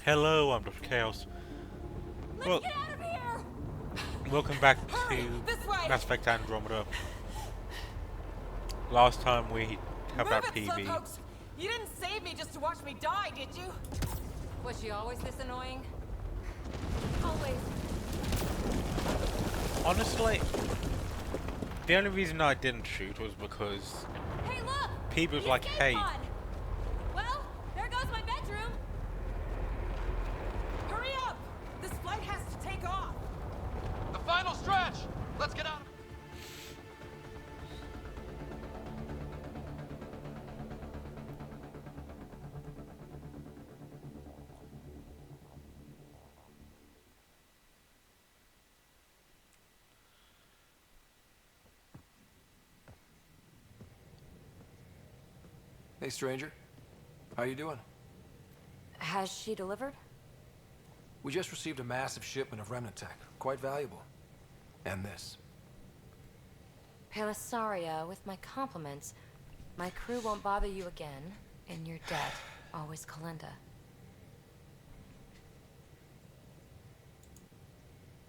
Hello, I'm Dr. Chaos. Let's Well, get out of here! welcome back Hurry! to This way! Mass Effect Andromeda. Last time we helped Move out it, PB. slowpokes! You didn't save me just to watch me die, did you? Was she always this annoying? Always. Honestly, the only reason I didn't shoot was because Hey, look! PB was The like, escape hey, pod! Well, there goes my bedroom. Hurry up! This flight has to take off. The final stretch! Let's get out of Hey, stranger. How you doing? Has she delivered? We just received a massive shipment of remnant tech. Quite valuable. And this. Pelisaria, with my compliments. My crew won't bother you again. In your debt, always Kalinda.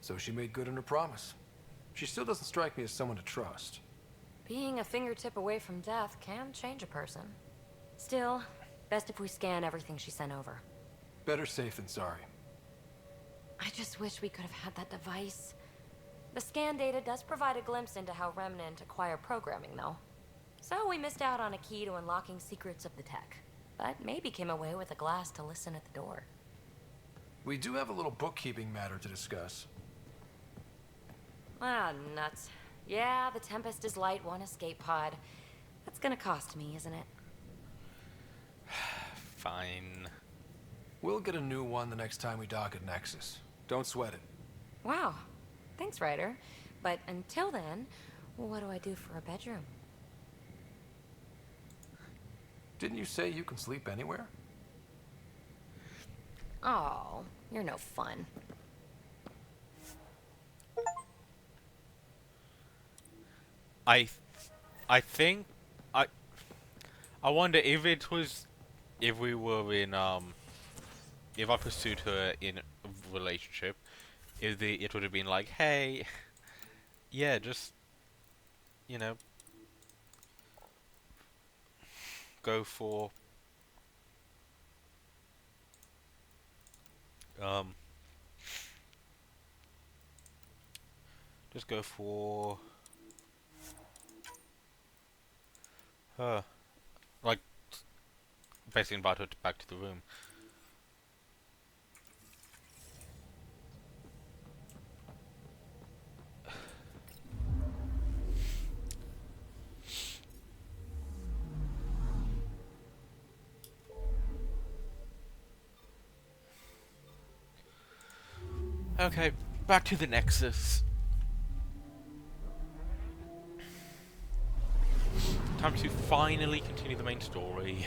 So she made good on her promise. She still doesn't strike me as someone to trust. Being a fingertip away from death can change a person. Still, best if we scan everything she sent over. Better safe than sorry. I just wish we could have had that device. The scan data does provide a glimpse into how Remnant acquire programming, though. So we missed out on a key to unlocking secrets of the tech. But maybe came away with a glass to listen at the door. We do have a little bookkeeping matter to discuss. Ah, nuts. Yeah, the Tempest is light one escape pod. That's gonna cost me, isn't it? fine. We'll get a new one the next time we dock at Nexus. Don't sweat it. Wow. Thanks, Ryder. But until then, what do I do for a bedroom? Didn't you say you can sleep anywhere? Oh, you're no fun. I think I wonder if it was if we were in if I pursued her in a relationship, if it would have been like, hey, yeah, just you know, go for um just go for her, like basically invite her back to the room. Okay, back to the Nexus. Time to finally continue the main story.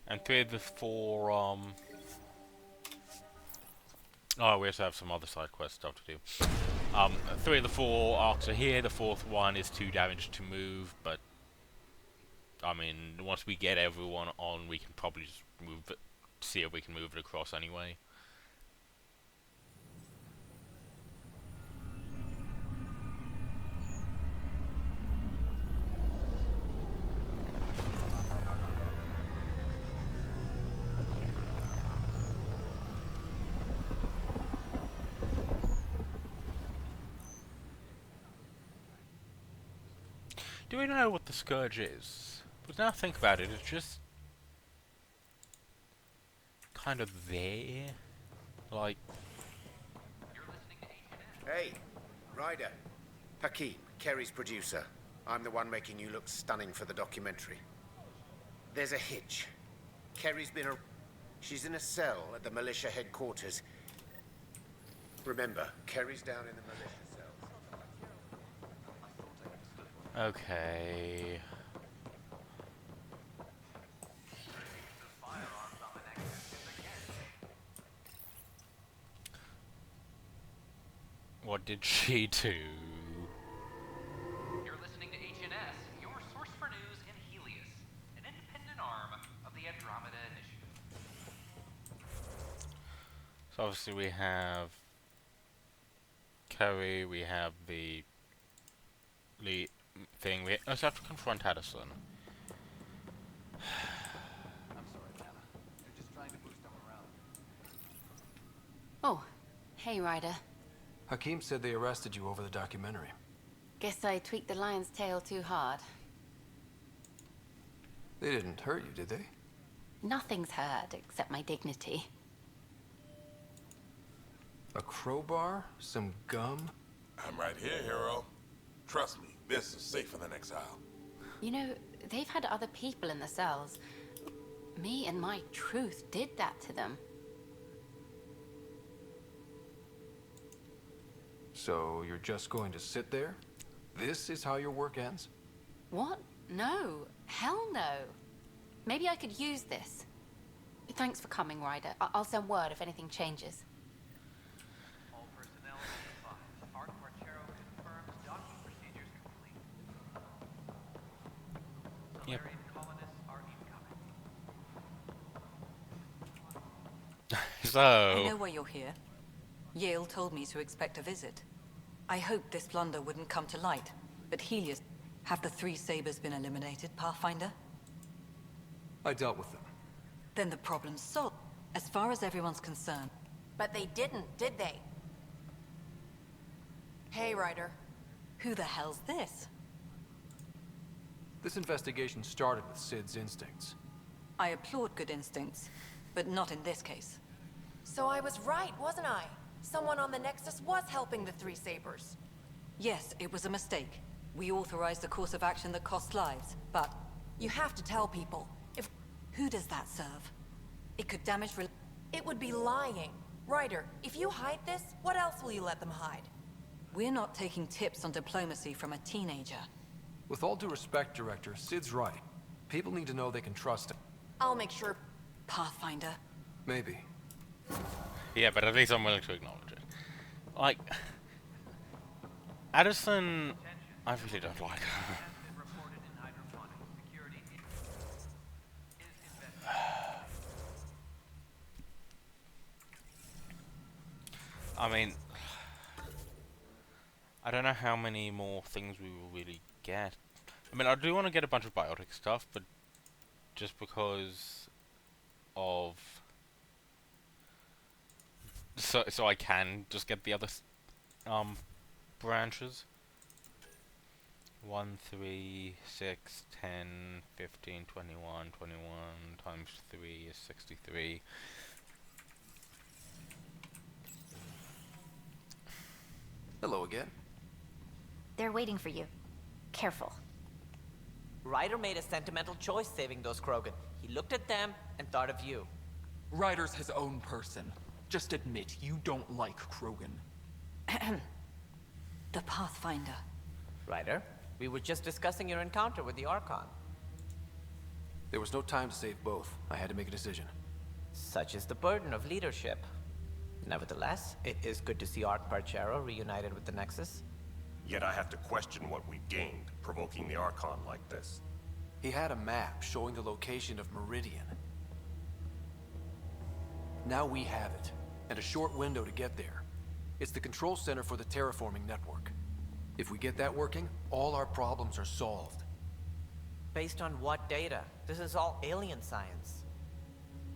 And 3 of the 4, oh, we also have some other side quest stuff to do. 3 of the 4 arcs are here, the 4th one is too damaged to move, but, I mean, once we get everyone on, we can probably just move it, see if we can move it across anyway. Do we know what the Scourge is? But now I think about it, it's just kind of there. Like, Hey, Ryder. Hakeem, Kerry's producer. I'm the one making you look stunning for the documentary. There's a hitch. Kerry's been she's in a cell at the militia headquarters. Remember, Kerry's down in the militia cells. Okay. What did she do? You're listening to HNS, your source for news in Helios, an independent arm of the Andromeda Initiative. So obviously we have Kerry, we have the lead thing, we also have to confront Addison. I'm sorry, Nana. You're just trying to boost our morale. Oh, hey, Ryder. Hakim said they arrested you over the documentary. Guess I tweaked the lion's tail too hard. They didn't hurt you, did they? Nothing's hurt except my dignity. A crowbar? Some gum? I'm right here, hero. Trust me, this is safer than exile. You know, they've had other people in the cells. Me and my truth did that to them. So you're just going to sit there? This is how your work ends? What? No. Hell no. Maybe I could use this. Thanks for coming, Ryder. I'll send word if anything changes. All personnel advised. Art Marchero confirms docking procedures complete. Yep. Solarian colonists are incoming. So... I know why you're here. Yale told me to expect a visit. I hoped this blunder wouldn't come to light, but Helios... Have the three Sabers been eliminated, Pathfinder? I dealt with them. Then the problem's solved, as far as everyone's concerned. But they didn't, did they? Hey, Ryder. Who the hell's this? This investigation started with Sid's instincts. I applaud good instincts, but not in this case. So I was right, wasn't I? Someone on the Nexus was helping the three Sabers. Yes, it was a mistake. We authorized a course of action that cost lives, but... You have to tell people. If Who does that serve? It could damage... it would be lying. Ryder, if you hide this, what else will you let them hide? We're not taking tips on diplomacy from a teenager. With all due respect, Director, Sid's right. People need to know they can trust him. I'll make sure. Pathfinder. Maybe. Yeah, but at least I'm willing to acknowledge it. Like... Addison... I really don't like her. I mean... I don't know how many more things we will really get. I mean, I do want to get a bunch of biotic stuff, but... just because... of... So I can just get the other... branches. 1, 3, 6, 10, 15, 21, 21 times 3 is 63. Hello again. They're waiting for you. Careful. Ryder made a sentimental choice saving those Krogan. He looked at them and thought of you. Ryder's his own person. Just admit you don't like Krogan. The Pathfinder. Ryder, we were just discussing your encounter with the Archon. There was no time to save both. I had to make a decision. Such is the burden of leadership. Nevertheless, it is good to see Arc Parchero reunited with the Nexus. Yet I have to question what we gained, provoking the Archon like this. He had a map showing the location of Meridian. Now we have it, and a short window to get there. It's the control center for the terraforming network. If we get that working, all our problems are solved. Based on what data? This is all alien science.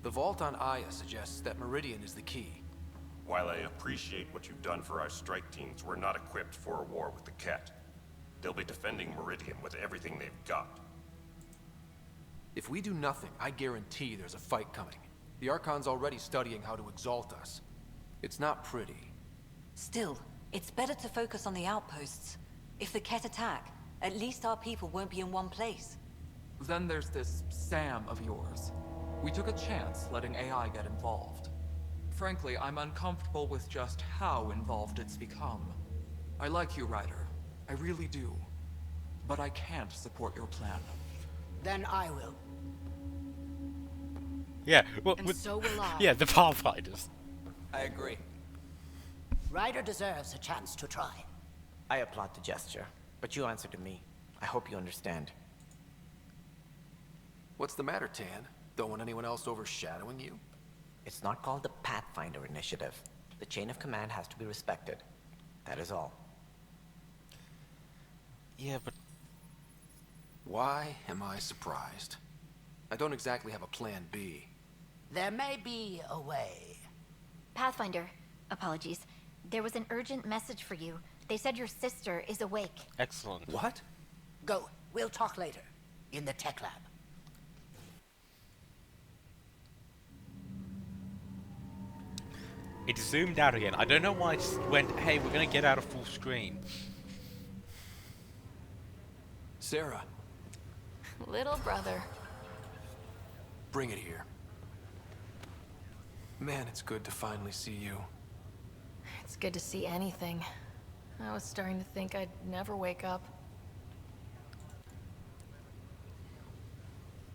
The vault on Aya suggests that Meridian is the key. While I appreciate what you've done for our strike teams, we're not equipped for a war with the Ket. They'll be defending Meridian with everything they've got. If we do nothing, I guarantee there's a fight coming. The Archon's already studying how to exalt us. It's not pretty. Still, it's better to focus on the outposts. If the Ket attack, at least our people won't be in one place. Then there's this Sam of yours. We took a chance letting AI get involved. Frankly, I'm uncomfortable with just how involved it's become. I like you, Ryder. I really do. But I can't support your plan. Then I will. Yeah, well, And so will I. yeah, the Pathfinders. I agree. Ryder deserves a chance to try. I applaud the gesture, but you answer to me. I hope you understand. What's the matter, Tan? Don't want anyone else overshadowing you? It's not called the Pathfinder Initiative. The chain of command has to be respected. That is all. Yeah, but... Why am I surprised? I don't exactly have a plan B. There may be a way. Pathfinder, apologies. There was an urgent message for you. They said your sister is awake. Excellent. What? Go. We'll talk later. In the tech lab. It zoomed out again. I don't know why it went, hey, we're gonna get out of full screen. Sarah. Little brother. Bring it here. Man, it's good to finally see you. It's good to see anything. I was starting to think I'd never wake up.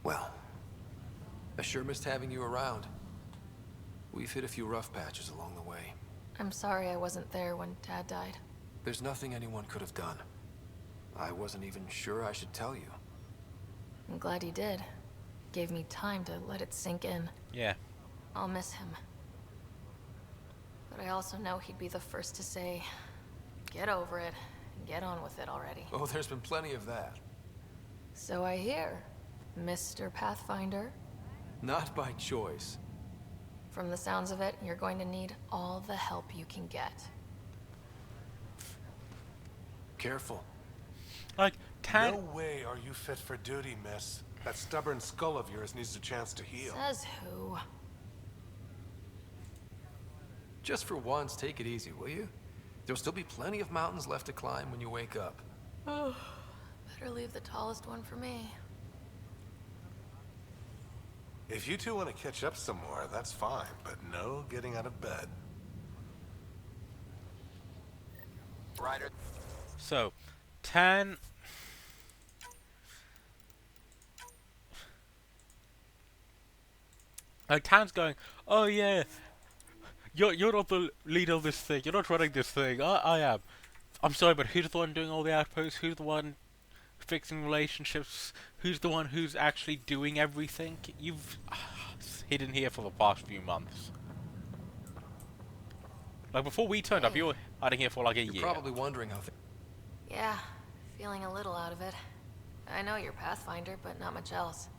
Well, I sure missed having you around. We've hit a few rough patches along the way. I'm sorry I wasn't there when Dad died. There's nothing anyone could have done. I wasn't even sure I should tell you. I'm glad you did. Gave me time to let it sink in. Yeah. I'll miss him. But I also know he'd be the first to say, get over it, and get on with it already. Oh, there's been plenty of that. So I hear, Mr. Pathfinder. Not by choice. From the sounds of it, you're going to need all the help you can get. Careful. Like, No way are you fit for duty, miss. That stubborn skull of yours needs a chance to heal. Says who? Just for once, take it easy, will you? There'll still be plenty of mountains left to climb when you wake up. Oh, better leave the tallest one for me. If you two want to catch up some more, that's fine, but no getting out of bed. Ryder. So, Tan... Tan's going, oh yeah, you're not the leader of this thing, you're not running this thing, I am. I'm sorry, but who's the one doing all the outposts, who's the one fixing relationships, who's the one who's actually doing everything? You've hidden here for the past few months. Like, before we turned up, you were hiding here for like a year. You're probably wondering how Yeah, feeling a little out of it. I know you're Pathfinder, but not much else.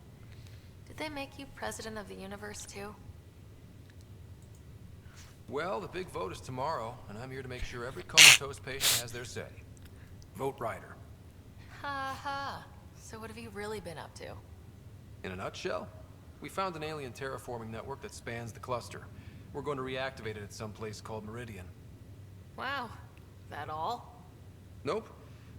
Did they make you president of the universe, too? Well, the big vote is tomorrow, and I'm here to make sure every comatose patient has their say. Vote Ryder. Ha ha. So what have you really been up to? In a nutshell, we found an alien terraforming network that spans the cluster. We're going to reactivate it at some place called Meridian. Wow. That all? Nope.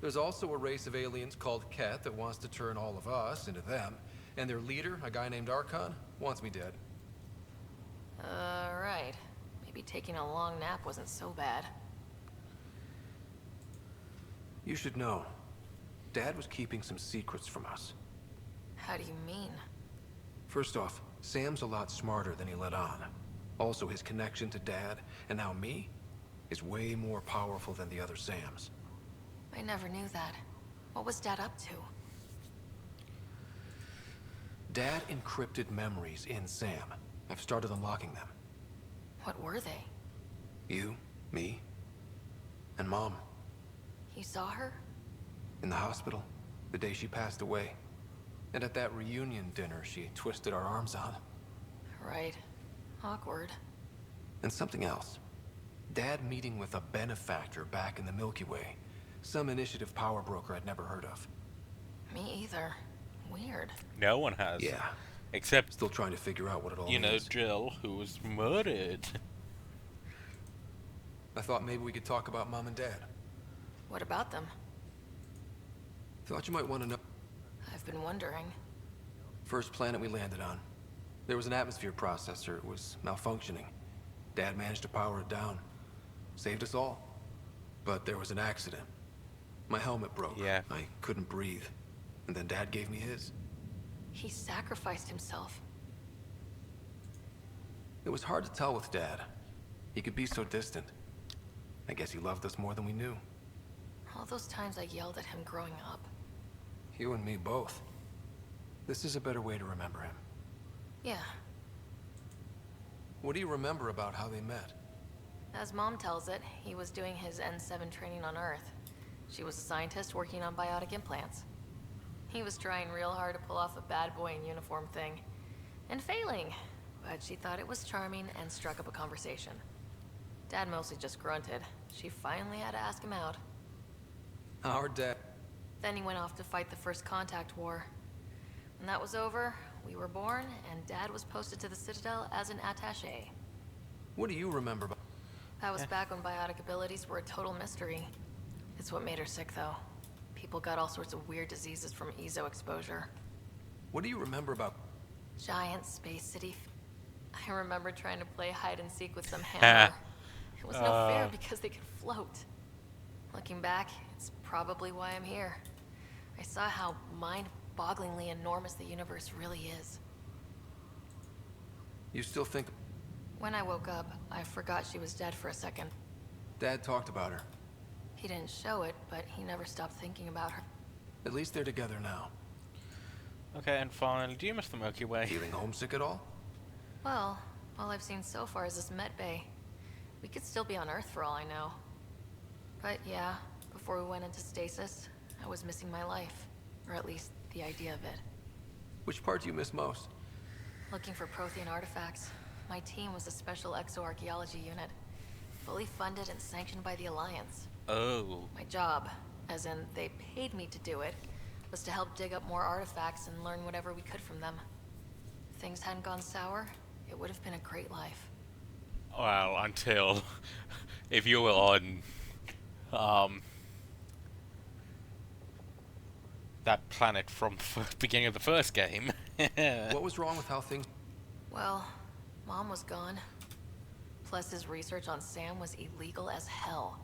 There's also a race of aliens called Ket that wants to turn all of us into them. And their leader, a guy named Archon, wants me dead. Right. Maybe taking a long nap wasn't so bad. You should know. Dad was keeping some secrets from us. How do you mean? First off, Sam's a lot smarter than he let on. Also, his connection to Dad, and now me, is way more powerful than the other Sams. I never knew that. What was Dad up to? Dad encrypted memories in Sam. I've started unlocking them. What were they? You, me, and Mom. You saw her? In the hospital, the day she passed away. And at that reunion dinner she twisted our arms on. Right. Awkward. And something else. Dad meeting with a benefactor back in the Milky Way. Some initiative power broker I'd never heard of. Me either. Weird. No one has. Yeah. Except... Still trying to figure out what it all you know, means. Jill, who was murdered. I thought maybe we could talk about Mom and Dad. What about them? Thought you might want to know. I've been wondering. First planet we landed on. There was an atmosphere processor. It was malfunctioning. Dad managed to power it down. Saved us all. But there was an accident. My helmet broke. Yeah. I couldn't breathe. And then Dad gave me his. He sacrificed himself. It was hard to tell with Dad. He could be so distant. I guess he loved us more than we knew. All those times I yelled at him growing up. You and me both. This is a better way to remember him. Yeah. What do you remember about how they met? As Mom tells it, he was doing his N7 training on Earth. She was a scientist working on biotic implants. He was trying real hard to pull off a bad boy in uniform thing. And failing. But she thought it was charming and struck up a conversation. Dad mostly just grunted. She finally had to ask him out. Our dad. Then he went off to fight the First Contact War. When that was over, we were born, and Dad was posted to the Citadel as an attaché. What do you remember about? That was back when biotic abilities were a total mystery. It's what made her sick, though. People got all sorts of weird diseases from EZO exposure. What do you remember about? Giant space city. I remember trying to play hide and seek with some hammer. It was no fair because they could float. Looking back, it's probably why I'm here. I saw how mind-bogglingly enormous the universe really is. You still think? When I woke up, I forgot she was dead for a second. Dad talked about her. He didn't show it, but he never stopped thinking about her. At least they're together now. Okay, and finally, do you miss the Milky Way? Feeling homesick at all? Well, all I've seen so far is this med bay. We could still be on Earth for all I know. But yeah, before we went into stasis, I was missing my life. Or at least the idea of it. Which part do you miss most? Looking for Prothean artifacts. My team was a special exoarchaeology unit. Fully funded and sanctioned by the Alliance. Oh. My job, as in they paid me to do it, was to help dig up more artifacts and learn whatever we could from them. If things hadn't gone sour, it would have been a great life. Well, until if you were on that planet from the beginning of the first game. What was wrong with how things? Well, Mom was gone. Plus his research on Sam was illegal as hell.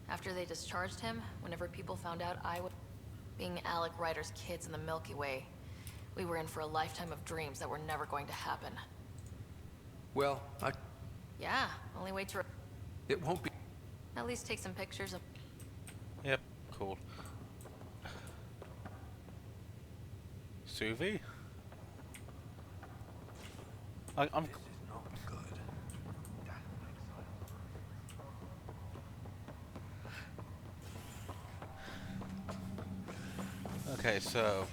After they discharged him, whenever people found out I was being Alec Ryder's kids in the Milky Way, we were in for a lifetime of dreams that were never going to happen. Well, Yeah, only way to... It won't be... At least take some pictures of... Yep, cool. Suvi? I'm... Okay, so...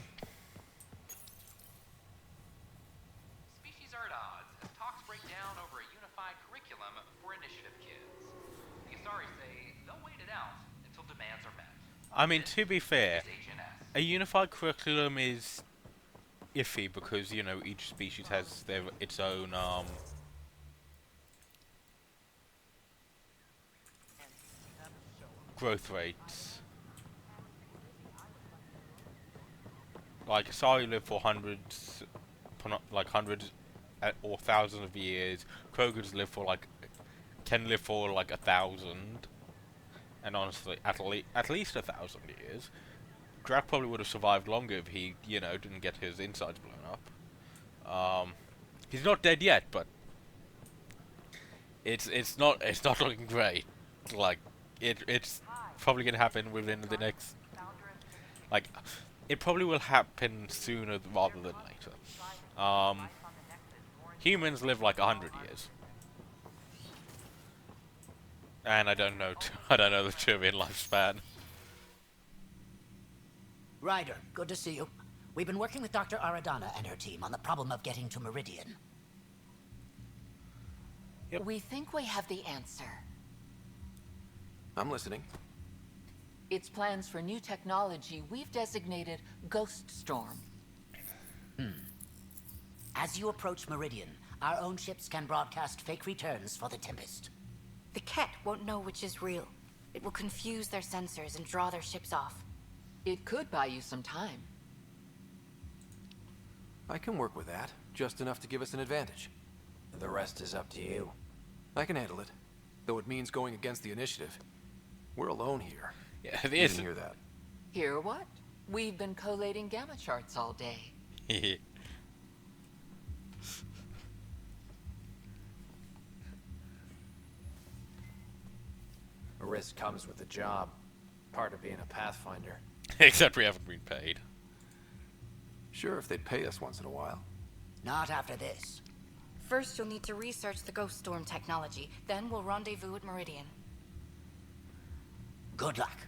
Species are at odds as talks break down over a unified curriculum for initiative kids. The Asari say they'll wait it out until demands are met. I mean, to be fair, a unified curriculum is iffy because, you know, each species has its own, growth rates. Like, Asari live for hundreds or thousands of years. Krogans live for can live for 1,000. And honestly, at least 1,000 years. Drac probably would have survived longer if he, you know, didn't get his insides blown up. He's not dead yet, but it's not looking great. Like, it's probably gonna happen within the next, it probably will happen sooner rather than later. Humans live 100 years. And I don't know the Turian lifespan. Ryder, good to see you. We've been working with Dr. Aradana and her team on the problem of getting to Meridian. Yep. We think we have the answer. I'm listening. It's plans for new technology we've designated Ghost Storm. As you approach Meridian, our own ships can broadcast fake returns for the Tempest. The Ket won't know which is real. It will confuse their sensors and draw their ships off. It could buy you some time. I can work with that. Just enough to give us an advantage. The rest is up to you. I can handle it, though it means going against the initiative. We're alone here. Yeah, it You is. didn't hear that. Hear what? We've been collating gamma charts all day. A risk comes with the job. Part of being a Pathfinder. Except we haven't been paid. Sure, if they'd pay us once in a while. Not after this. First, you'll need to research the Ghost Storm technology. Then we'll rendezvous at Meridian. Good luck.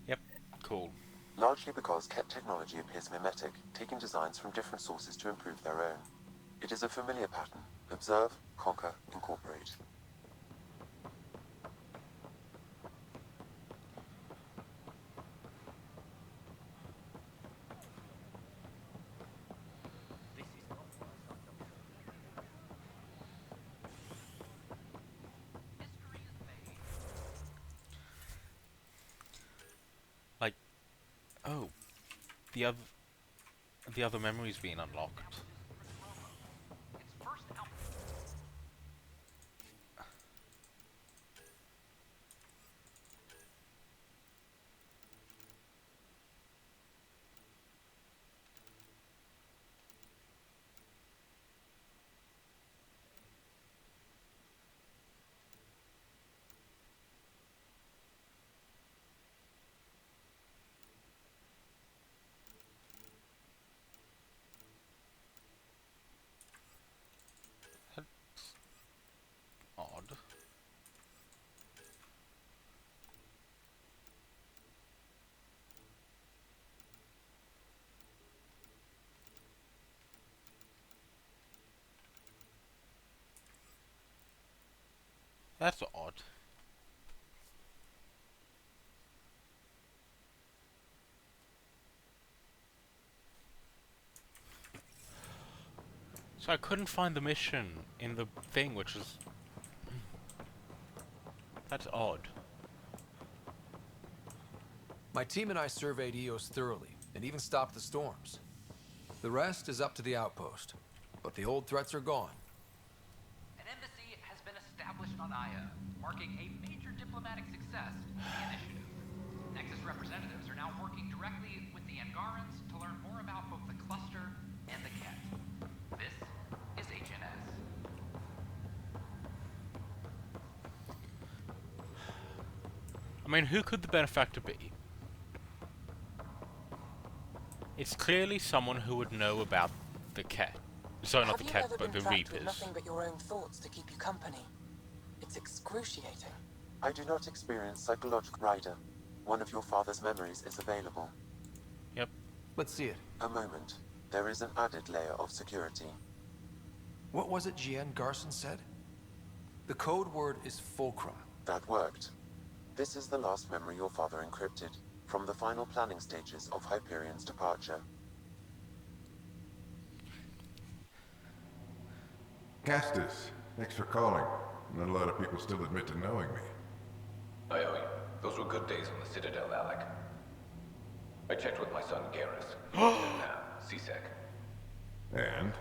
Yep, cool. Largely because Ket technology appears mimetic, taking designs from different sources to improve their own. It is a familiar pattern. Observe, conquer, incorporate. Oh, the other memory's been unlocked. Odd. That's odd. So I couldn't find the mission in the thing, which is... That's odd. My team and I surveyed EOS thoroughly, and even stopped the storms. The rest is up to the outpost, but the old threats are gone. An embassy has been established on Aya, marking a major diplomatic success in the initiative. Nexus representatives are now working directly with the Angarans to learn more about both the cluster and the Ket. This is HNS. I mean, who could the benefactor be? It's clearly someone who would know about the Ket. Sorry, not the Ket, but the Reapers. Nothing but your own thoughts to keep you company. It's excruciating. I do not experience psychological Ryder. One of your father's memories is available. Yep. Let's see it. A moment. There is an added layer of security. What was it Jian Garson said? The code word is Fulcrum. That worked. This is the last memory your father encrypted, from the final planning stages of Hyperion's departure. Castus, thanks for calling. Not a lot of people still admit to knowing me. Aye, aye. Those were good days on the Citadel, Alec. I checked with my son Garrus. CSEC. And?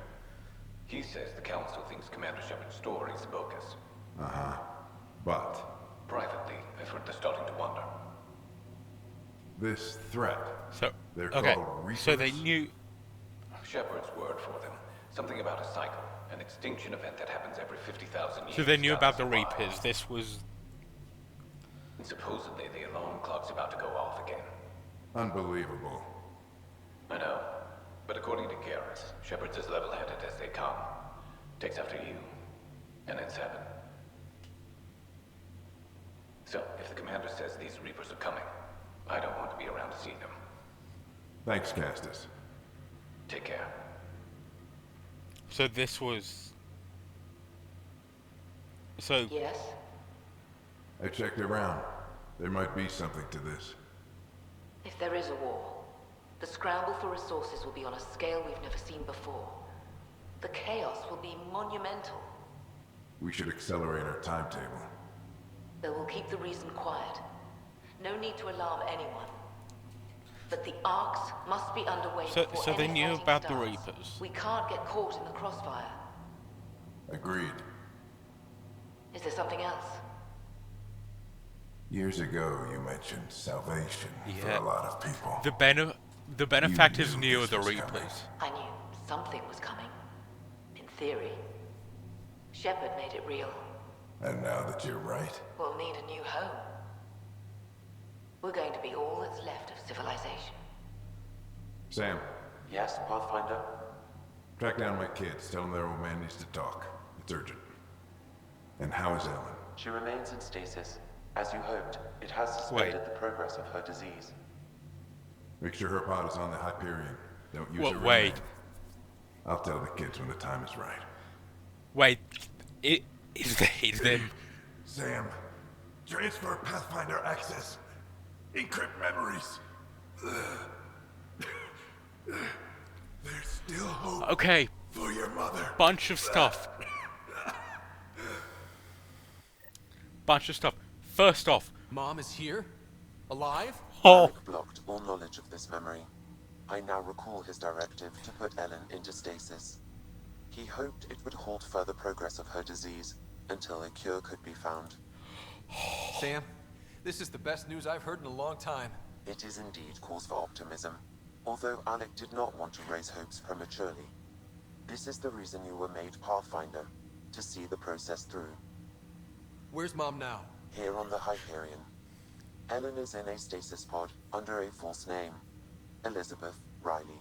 He says the Council thinks Commander Shepard's story is bogus. Uh-huh. But? Privately, I've heard they're starting to wonder. This threat. So, they're okay. called Reapers? So they knew... Shepard's word for them. Something about a cycle. An extinction event that happens every 50,000 years. So they knew about the Reapers. This was... And supposedly the alarm clock's about to go off again. Unbelievable. I know. But according to Garrus, Shepard's as level-headed as they come. Takes after you. And it's heaven. So, if the commander says these Reapers are coming, I don't want to be around to see them. Thanks, Castus. Take care. So this was... So... Yes? I checked around. There might be something to this. If there is a war, the scramble for resources will be on a scale we've never seen before. The chaos will be monumental. We should accelerate our timetable. They will keep the reason quiet. No need to alarm anyone. But the arcs must be underway before So they any knew fighting about the starts. Reapers. We can't get caught in the crossfire. Agreed. Is there something else? Years ago, you mentioned salvation for Yeah. a lot of people. The benefactors You knew this the was Reapers. coming. I knew something was coming. In theory. Shepard made it real. And now that you're right, We'll need a new home. We're going to be all that's left of civilization. Sam, Yes, Pathfinder? track down my kids. Tell them their old man needs to talk. It's urgent. And how is Ellen? She remains in stasis. As you hoped, it has suspended the progress of her disease. Make sure her pod is on the Hyperion. Don't use What, it. wait. I'll tell the kids when the time is right. Wait, is them? Sam, transfer Pathfinder access. Encrypt memories. There's still hope. Okay. For your mother. Bunch of stuff. First off, Mom is here? Alive? Alec blocked all knowledge of this memory. I now recall his directive to put Ellen into stasis. He hoped it would halt further progress of her disease until a cure could be found. Sam, this is the best news I've heard in a long time. It is indeed cause for optimism, although Alec did not want to raise hopes prematurely. This is the reason you were made Pathfinder, to see the process through. Where's Mom now? Here on the Hyperion. Ellen is in a stasis pod under a false name. Elizabeth Riley.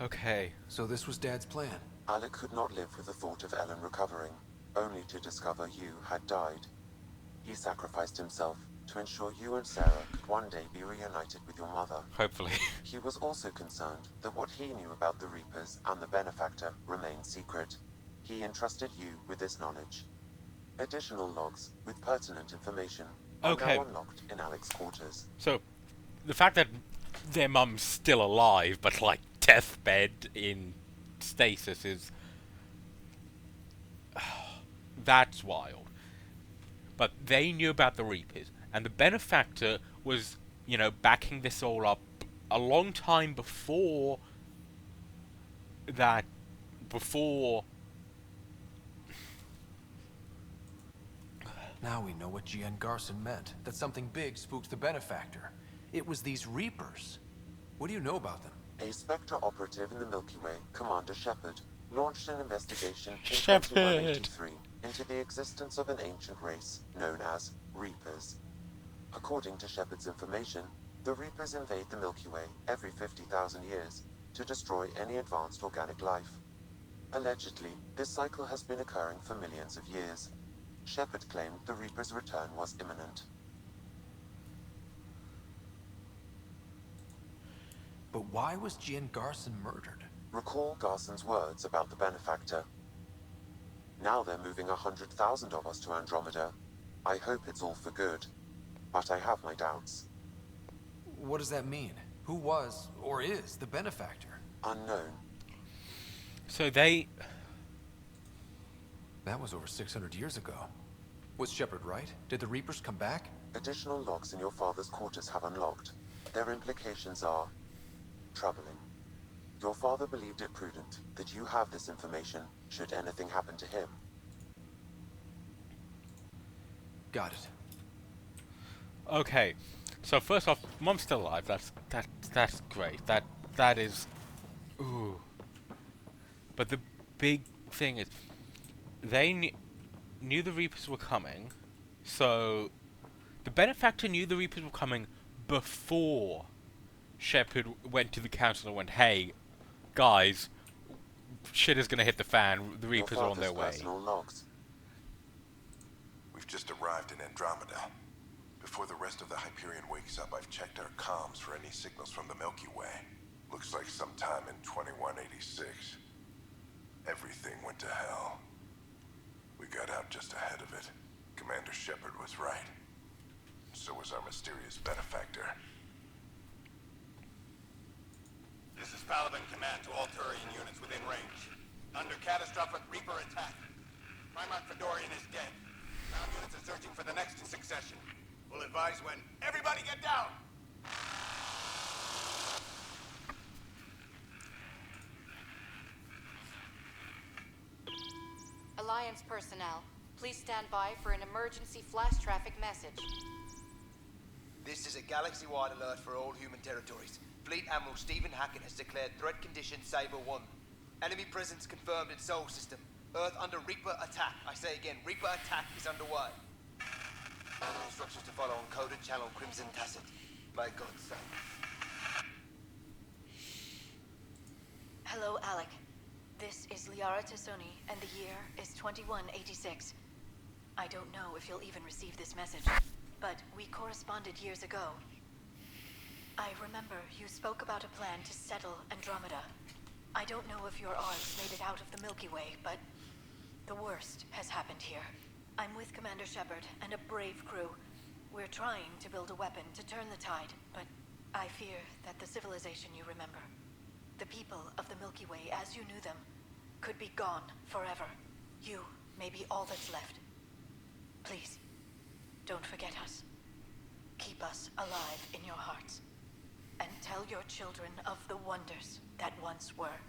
okay. So this was Dad's plan. Alec could not live with the thought of Ellen recovering, only to discover you had died. He sacrificed himself to ensure you and Sarah could one day be reunited with your mother. Hopefully. He was also concerned that what he knew about the Reapers and the benefactor remained secret. He entrusted you with this knowledge. Additional logs with pertinent information are now unlocked in Alec's quarters. So, the fact that their mum's still alive, but like deathbed in stasis is... that's wild. But they knew about the Reapers, and the benefactor was, you know, backing this all up a long time before that... before... Now we know what Gian Garson meant, that something big spooked the benefactor. It was these Reapers. What do you know about them? A Spectre operative in the Milky Way, Commander Shepard, launched an investigation in Shepard. 2183 into the existence of an ancient race known as Reapers. According to Shepard's information, the Reapers invade the Milky Way every 50,000 years to destroy any advanced organic life. Allegedly, this cycle has been occurring for millions of years. Shepard claimed the Reaper's return was imminent. But why was Gian Garson murdered? Recall Garson's words about the benefactor. Now they're moving 100,000 of us to Andromeda. I hope it's all for good, but I have my doubts. What does that mean? Who was, or is, the benefactor? Unknown. So they... That was over 600 years ago. Was Shepard right? Did the Reapers come back? Additional logs in your father's quarters have unlocked. Their implications are troubling. Your father believed it prudent that you have this information should anything happen to him. Got it. Okay, so first off, Mom's still alive. That's great. That is, ooh. But the big thing is, they knew the Reapers were coming, so the benefactor knew the Reapers were coming before Shepard went to the council and went, "Hey, guys, shit is gonna hit the fan. The Reapers are on their way." Logs. We've just arrived in Andromeda. Before the rest of the Hyperion wakes up, I've checked our comms for any signals from the Milky Way. Looks like sometime in 2186. Everything went to hell. We got out just ahead of it. Commander Shepard was right. So was our mysterious benefactor. This is Paladin Command to all Turian units within range. Under catastrophic Reaper attack. Primarch Fedorian is dead. Ground units are searching for the next in succession. We'll advise when. Everybody get down! Alliance personnel, Please stand by for an emergency flash traffic message. This is a galaxy-wide alert for all human territories. Fleet Admiral Stephen Hackett has declared threat condition Saber 1. Enemy presence confirmed in Sol System. Earth under Reaper attack. I say again, Reaper attack is underway. Instructions to follow on coded channel Crimson Tacit. May God save. Hello, Alec. This is Liara Tassoni, and the year is 2186. I don't know if you'll even receive this message, but we corresponded years ago. I remember you spoke about a plan to settle Andromeda. I don't know if your arcs made it out of the Milky Way, but the worst has happened here. I'm with Commander Shepard and a brave crew. We're trying to build a weapon to turn the tide, but I fear that the civilization you remember, the people of the Milky Way as you knew them, could be gone forever. You may be all that's left. Please, don't forget us. Keep us alive in your hearts. And tell your children of the wonders that once were.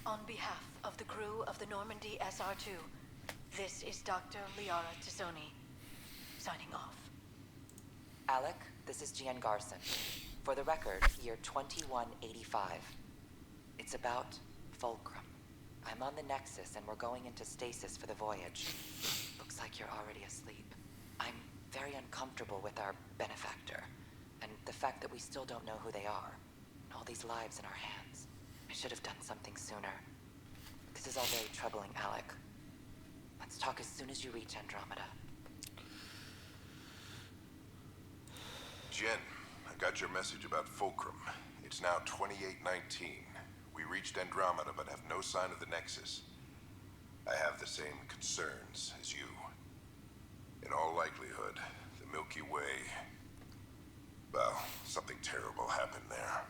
On behalf of the crew of the Normandy SR2, this is Dr. Liara Tassoni, signing off. Alec, this is Gian Garson. For the record, year 2185. It's about Fulcrum. I'm on the Nexus and we're going into stasis for the voyage. Looks like you're already asleep. I'm very uncomfortable with our benefactor, and the fact that we still don't know who they are. And all these lives in our hands. I should have done something sooner. This is all very troubling, Alec. Let's talk as soon as you reach Andromeda. Jen, I got your message about Fulcrum. It's now 2819. We reached Andromeda but have no sign of the Nexus. I have the same concerns as you. In all likelihood, the Milky Way... well, something terrible happened there.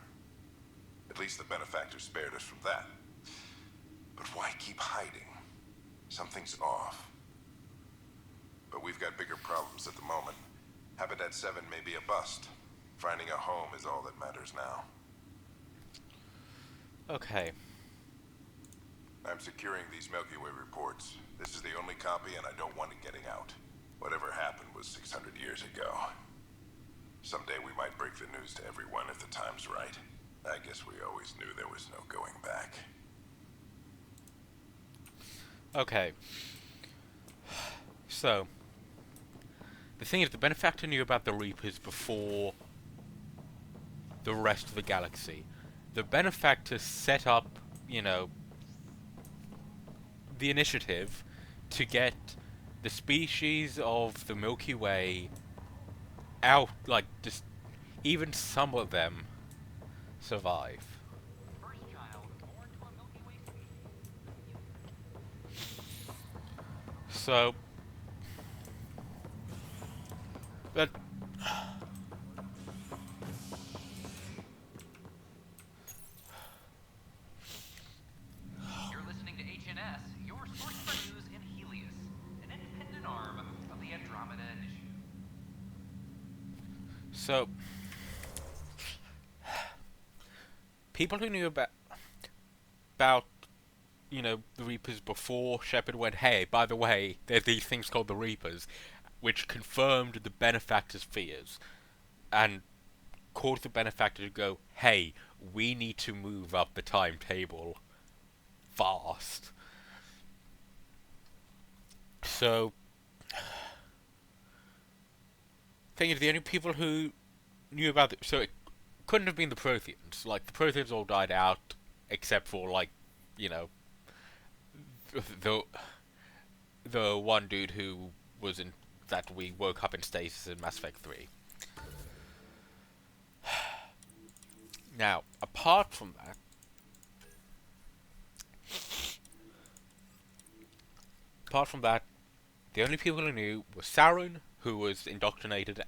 At least the benefactor spared us from that. But why keep hiding? Something's off. But we've got bigger problems at the moment. Habitat 7 may be a bust. Finding a home is all that matters now. Okay. I'm securing these Milky Way reports. This is the only copy and I don't want it getting out. Whatever happened was 600 years ago. Someday we might break the news to everyone if the time's right. I guess we always knew there was no going back. Okay. So, the thing is, the benefactor knew about the Reapers before the rest of the galaxy. The benefactor set up, you know, the initiative to get the species of the Milky Way out, like, just even some of them survive. So, but You're listening to HNS, your source for news in Helios, an independent arm of the Andromeda Initiative. So, people who knew about you know, the Reapers before Shepard went, hey, by the way, there's these things called the Reapers, which confirmed the benefactor's fears, and caused the benefactor to go, hey, we need to move up the timetable fast. So, thing is, the only people who knew about it, so it couldn't have been the Protheans. Like, the Protheans all died out, except for, like, you know, the one dude who was in, that we woke up in stasis in Mass Effect 3. Now, apart from that, the only people who knew were Sauron, who was indoctrinated,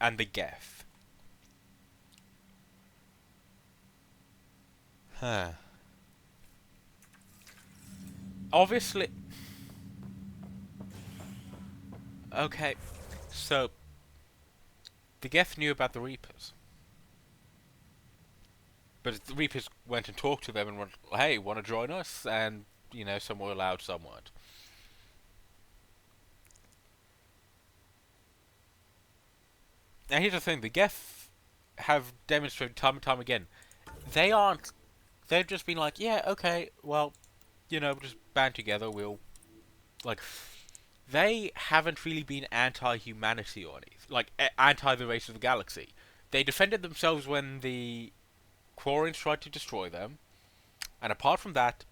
and the Geth. Huh. Obviously... Okay, so... the Geth knew about the Reapers. But the Reapers went and talked to them and went, hey, want to join us? And, you know, some were allowed, some weren't. and here's the thing: the Geth have demonstrated time and time again. They aren't. They've just been like, yeah, okay, well, just band together. We'll like. They haven't really been anti-humanity or anything, like anti the race of the galaxy. They defended themselves when the Quarians tried to destroy them, and apart from that,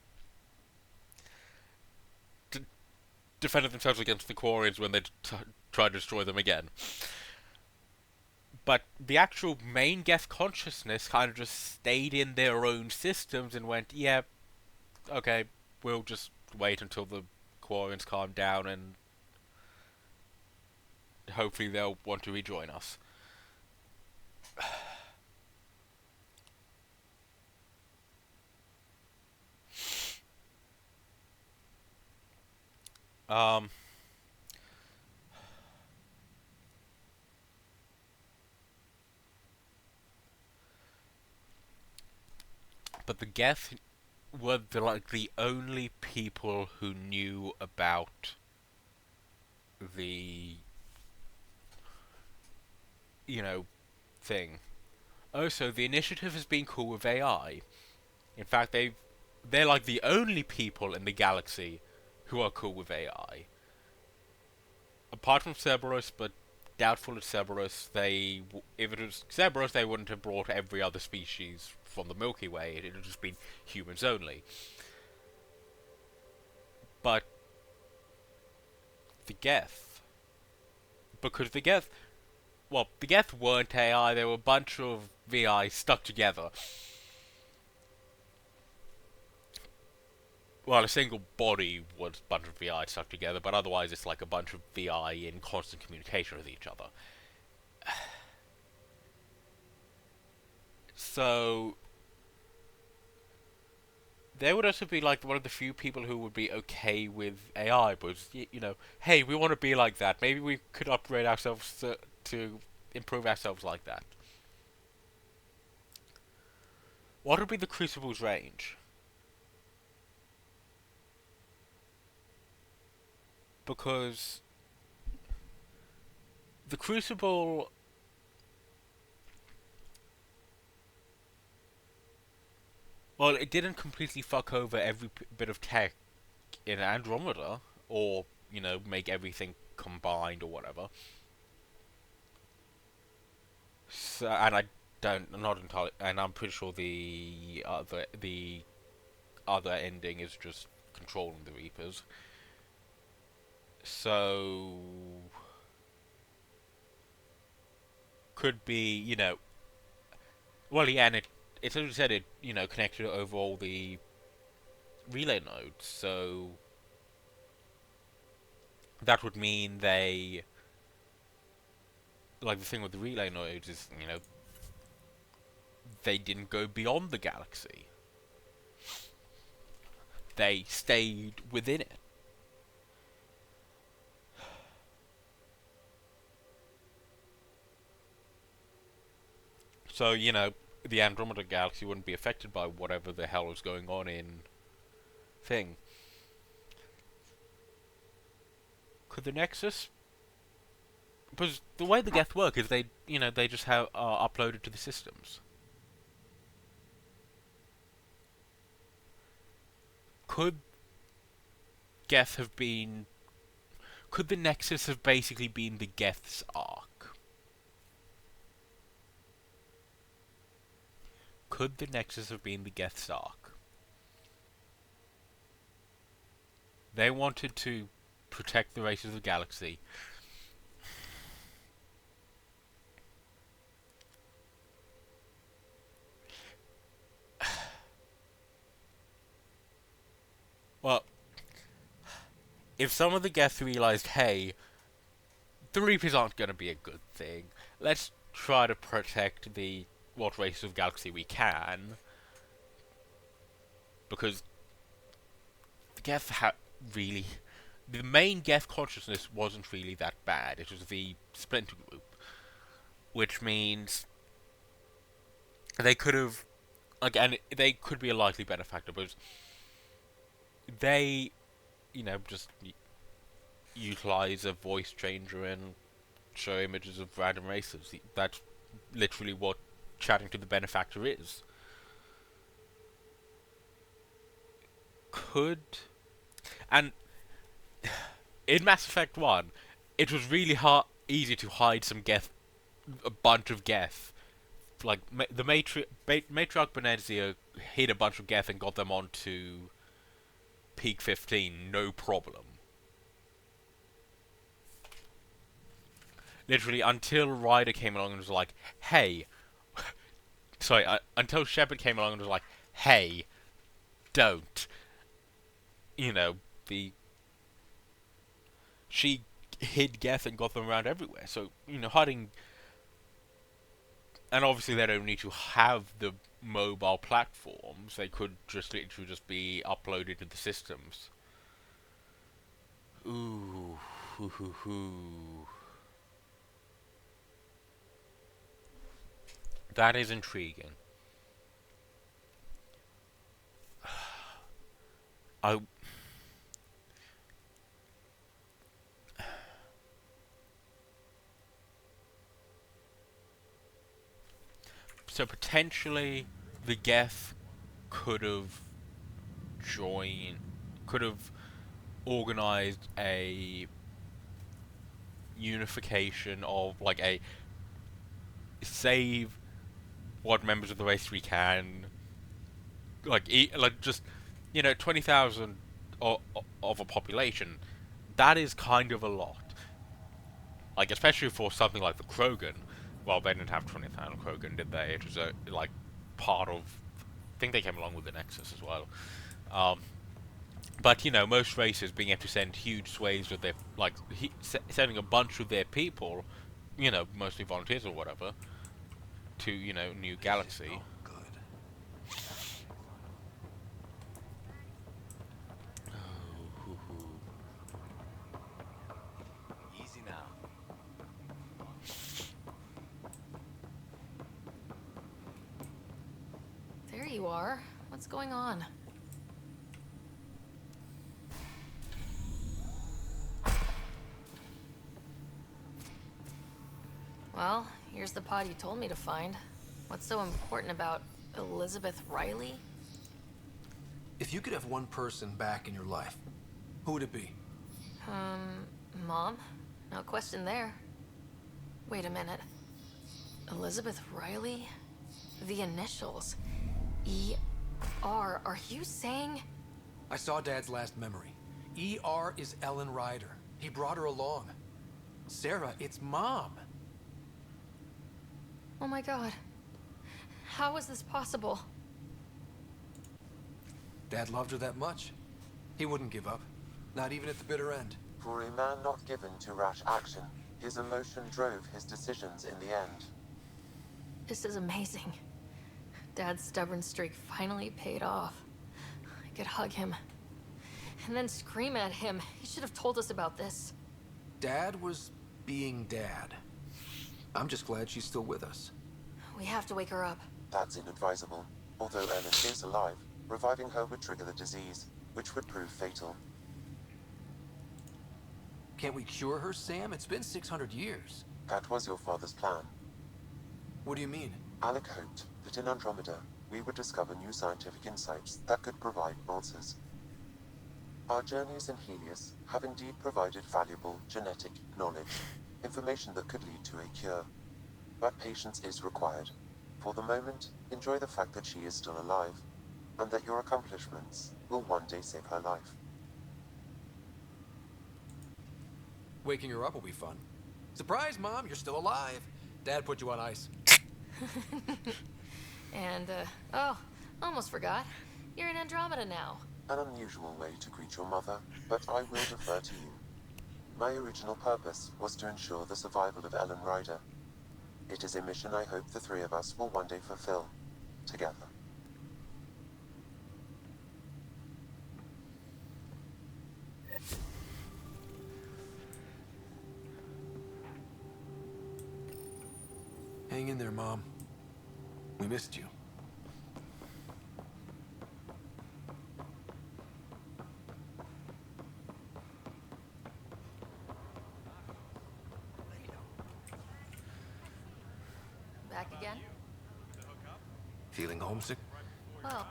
defended themselves against the Quarians when they tried to destroy them again. But the actual main Geth consciousness kind of just stayed in their own systems and went, yeah, okay, we'll just wait until the Quarians calm down and hopefully they'll want to rejoin us. But the Geth were the only people who knew about the thing. Also, the initiative has been cool with AI. In fact, they're like the only people in the galaxy who are cool with AI. Apart from Cerberus, but doubtful it's Cerberus. If it was Cerberus, they wouldn't have brought every other species from the Milky Way. It would have just been humans only. But the Geth, because the Geth weren't AI. They were a bunch of VI stuck together. Well, a single body was a bunch of VI stuck together, but otherwise it's like a bunch of VI in constant communication with each other. So they would also be like one of the few people who would be okay with AI, but hey, we want to be like that. Maybe we could upgrade ourselves to improve ourselves like that. What would be the Crucible's range? Because the Crucible, well, it didn't completely fuck over every bit of tech in Andromeda, or make everything combined or whatever. So, and I'm not entirely, and I'm pretty sure the other ending is just controlling the Reapers. So could be, well, yeah, and it's as you said, it connected over all the relay nodes, so that would mean they, like, the thing with the relay nodes is, they didn't go beyond the galaxy. They stayed within it. So, the Andromeda galaxy wouldn't be affected by whatever the hell is going on in thing. Could the Nexus? Because the way the Geth work is they just have uploaded to the systems. Could Geth have been? Could the Nexus have basically been the Geth's arc? Could the Nexus have been the Geth's arc? They wanted to protect the races of the galaxy. Well, if some of the Geth realized, hey, the Reapers aren't going to be a good thing, let's try to protect what races of galaxy we can, because the Geth the main Geth consciousness wasn't really that bad. It was the Splinter Group, which means they could have, again, they could be a likely benefactor, but they, just utilize a voice changer and show images of random races. That's literally what chatting to the benefactor is. And in Mass Effect 1, it was really easy to hide a bunch of Geth. Like, the Matriarch Benezia hid a bunch of Geth and got them onto Peak 15, no problem. Literally, until Ryder came along and was like, hey... Sorry, until Shepard came along and was like, hey, don't. You know, she hid Geth and got them around everywhere. So, you know, hiding... And obviously they don't need to have the mobile platforms. They could just literally just be uploaded to the systems. Ooh. Hoo, hoo, hoo. That is intriguing. So potentially the Geth could have organized a unification of, like, a save what members of the race we can, like just, you know, 20,000 of a population. That is kind of a lot. Like, especially for something like the Krogan. Well, they didn't have 20,000 Krogan, did they? It was like part of... I think they came along with the Nexus as well. But, you know, most races being able to send huge swathes of their... Like, sending a bunch of their people, you know, mostly volunteers or whatever, to, you know, new galaxy. Easy now. There you are. What's going on? Well, here's the pod you told me to find. What's so important about Elizabeth Riley? If you could have one person back in your life, who would it be? Mom? No question there. Wait a minute. Elizabeth Riley? The initials. E.R. Are you saying? I saw Dad's last memory. E.R. is Ellen Ryder. He brought her along. Sarah, it's Mom. Oh my god. How is this possible? Dad loved her that much. He wouldn't give up. Not even at the bitter end. For a man not given to rash action, his emotion drove his decisions in the end. This is amazing. Dad's stubborn streak finally paid off. I could hug him. And then scream at him. He should have told us about this. Dad was being Dad. I'm just glad she's still with us. We have to wake her up. That's inadvisable. Although Ellen is alive, reviving her would trigger the disease, which would prove fatal. Can't we cure her, Sam? It's been 600 years. That was your father's plan. What do you mean? Alec hoped that in Andromeda, we would discover new scientific insights that could provide answers. Our journeys in Helios have indeed provided valuable genetic knowledge, information that could lead to a cure. But patience is required. For the moment, enjoy the fact that she is still alive, and that your accomplishments will one day save her life. Waking her up will be fun. Surprise, Mom, you're still alive. Dad put you on ice. And, oh, almost forgot. You're in Andromeda now. An unusual way to greet your mother, but I will defer to you. My original purpose was to ensure the survival of Ellen Ryder. It is a mission I hope the three of us will one day fulfill, together. Hang in there, Mom. We missed you. Back again? Feeling homesick? Well,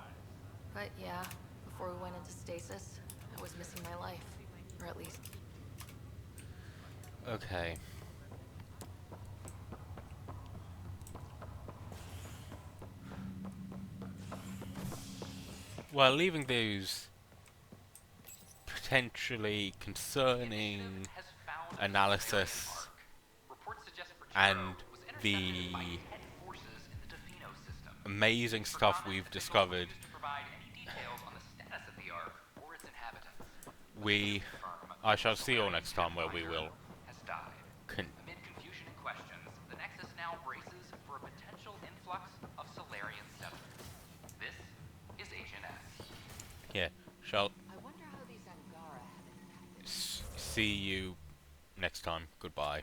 but yeah, before we went into stasis, I was missing my life. Or at least... Okay. Well, leaving those potentially concerning analysis and the amazing stuff we've discovered, I shall see you all next time, where we will Amid confusion and questions, the Nexus now braces for a potential influx of Solarian settlers. This is Agent X. yeah, shall I wonder how these Angara have see you next time. Goodbye.